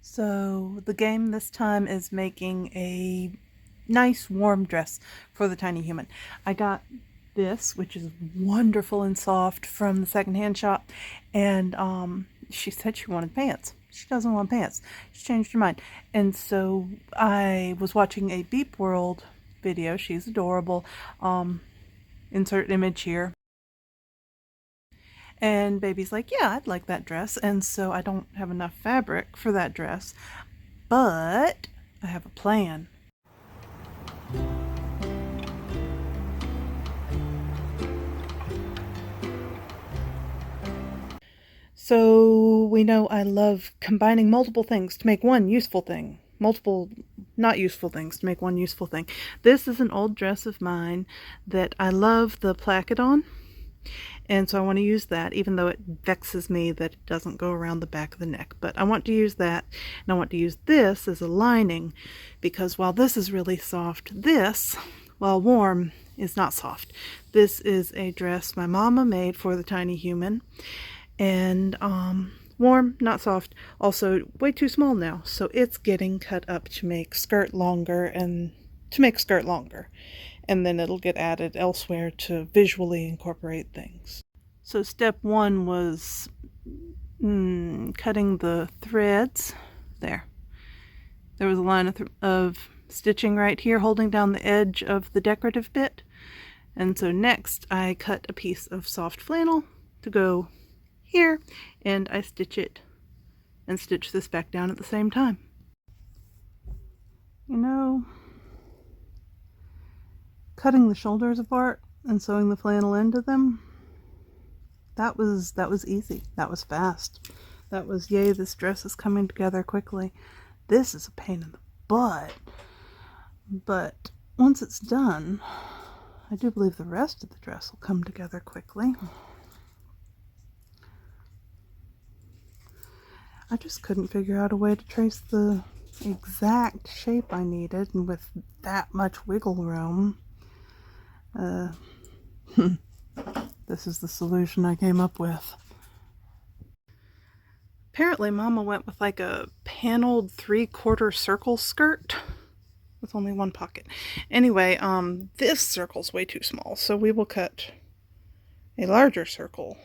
So the game this time is making a nice warm dress for the tiny human. I got this, which is wonderful and soft, from the secondhand shop, and she said she wanted pants. She doesn't want pants. She changed her mind. And so I was watching a Beep World video. She's adorable. Insert image here. And baby's like, yeah, I'd like that dress. And so I don't have enough fabric for that dress, but I have a plan. So we know I love combining multiple things to make one useful thing. Multiple not useful things to make one useful thing. This is an old dress of mine that I love the placket on. And so I want to use that, even though it vexes me that it doesn't go around the back of the neck. But I want to use that, and I want to use this as a lining, because while this is really soft, this, while warm, is not soft. This is a dress my mama made for the tiny human, and warm, not soft, also way too small now. So it's getting cut up to make skirt longer, and and then it'll get added elsewhere to visually incorporate things. So step one was cutting the threads. There was a line of stitching right here holding down the edge of the decorative bit, and so next I cut a piece of soft flannel to go here, and I stitch it and stitch this back down at the same time. You know, cutting the shoulders apart and sewing the flannel into them, that was easy. That was fast. That was, yay, this dress is coming together quickly. This is a pain in the butt. But once it's done, I do believe the rest of the dress will come together quickly. I just couldn't figure out a way to trace the exact shape I needed, and with that much wiggle room, this is the solution I came up with. Apparently Mama went with like a paneled 3/4 circle skirt with only one pocket. Anyway, this circle's way too small, so we will cut a larger circle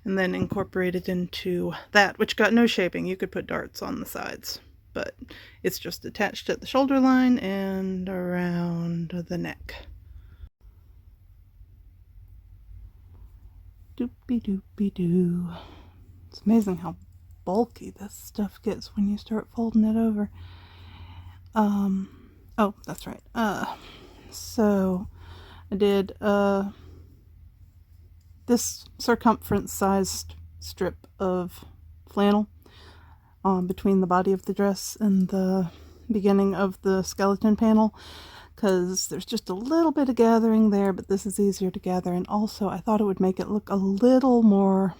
and then incorporate it into that, which got no shaping. You could put darts on the sides, but it's just attached at the shoulder line and around the neck. Doopy-doopy-doo. It's amazing how bulky this stuff gets when you start folding it over. Oh, that's right. So I did this circumference sized strip of flannel between the body of the dress and the beginning of the skeleton panel, because there's just a little bit of gathering there, but this is easier to gather. And also I thought it would make it look a little more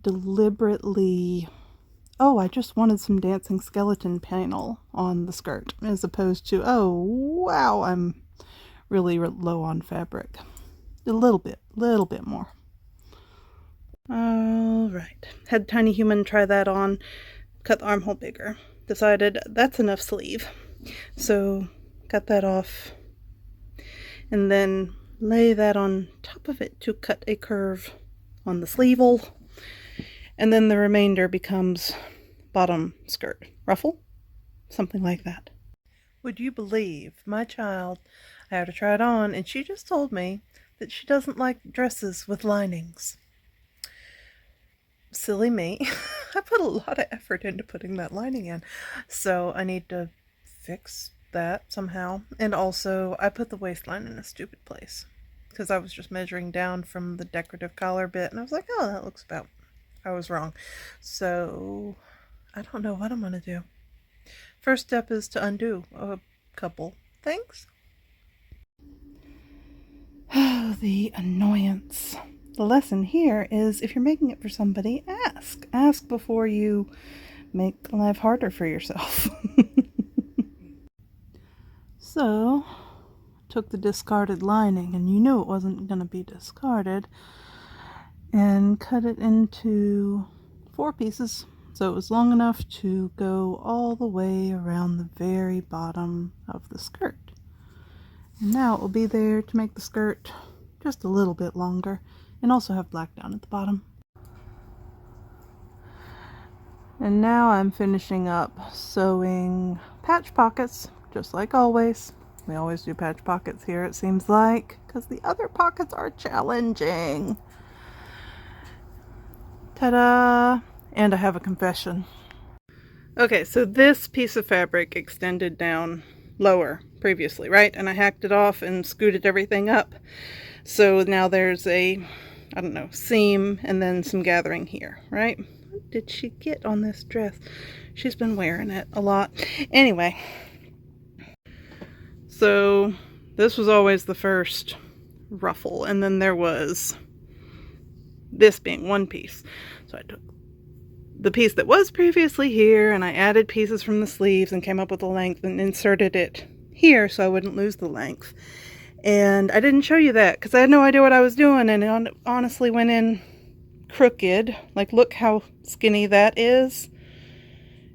deliberately, oh, I just wanted some dancing skeleton panel on the skirt, as opposed to, oh wow, I'm really low on fabric. A little bit more. Alright, had Tiny Human try that on, cut the armhole bigger, decided that's enough sleeve, so cut that off, and then lay that on top of it to cut a curve on the sleeve-le, and then the remainder becomes bottom skirt ruffle, something like that. Would you believe my child, I had to try it on, and she just told me that she doesn't like dresses with linings. Silly me. I put a lot of effort into putting that lining in, so I need to fix that somehow. And also, I put the waistline in a stupid place, because I was just measuring down from the decorative collar bit, and I was like, oh, that looks about... I was wrong. So I don't know what I'm gonna do. First step is to undo a couple things. Oh, the annoyance. The lesson here is, if you're making it for somebody, ask. Ask before you make life harder for yourself. So, took the discarded lining, and you knew it wasn't going to be discarded, and cut it into 4 pieces. So it was long enough to go all the way around the very bottom of the skirt. And now it will be there to make the skirt just a little bit longer and also have black down at the bottom. And now I'm finishing up sewing patch pockets, just like always. We always do patch pockets here, it seems like, because the other pockets are challenging. Ta-da! And I have a confession. Okay, so this piece of fabric extended down lower previously, right? And I hacked it off and scooted everything up. So now there's a, I don't know, seam and then some gathering here, right? What did she get on this dress? She's been wearing it a lot. Anyway, so this was always the first ruffle, and then there was this being one piece. So I took the piece that was previously here and I added pieces from the sleeves and came up with a length and inserted it here so I wouldn't lose the length. And I didn't show you that because I had no idea what I was doing, and it honestly went in crooked. Like, look how skinny that is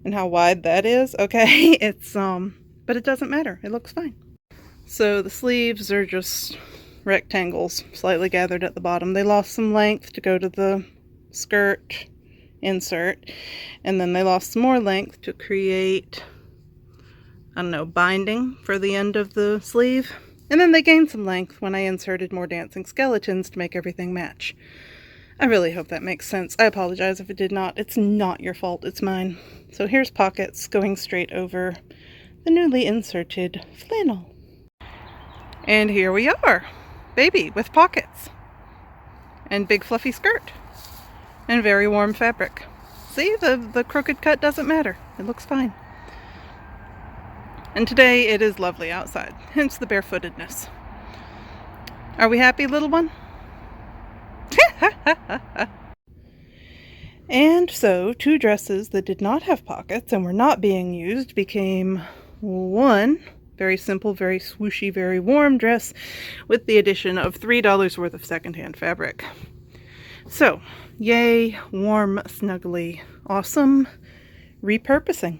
and how wide that is. Okay, it's but it doesn't matter, it looks fine. So the sleeves are just rectangles slightly gathered at the bottom. They lost some length to go to the skirt insert, and then they lost some more length to create, I don't know, binding for the end of the sleeve, and then they gained some length when I inserted more dancing skeletons to make everything match. I really hope that makes sense. I apologize if it did not. It's not your fault, it's mine. So here's pockets going straight over the newly inserted flannel. And here we are, baby with pockets and big fluffy skirt. And very warm fabric. See, the crooked cut doesn't matter. It looks fine. And today it is lovely outside, hence the barefootedness. Are we happy, little one? And so, two dresses that did not have pockets and were not being used became one very simple, very swooshy, very warm dress with the addition of $3 worth of secondhand fabric. So, yay, warm, snuggly, awesome repurposing.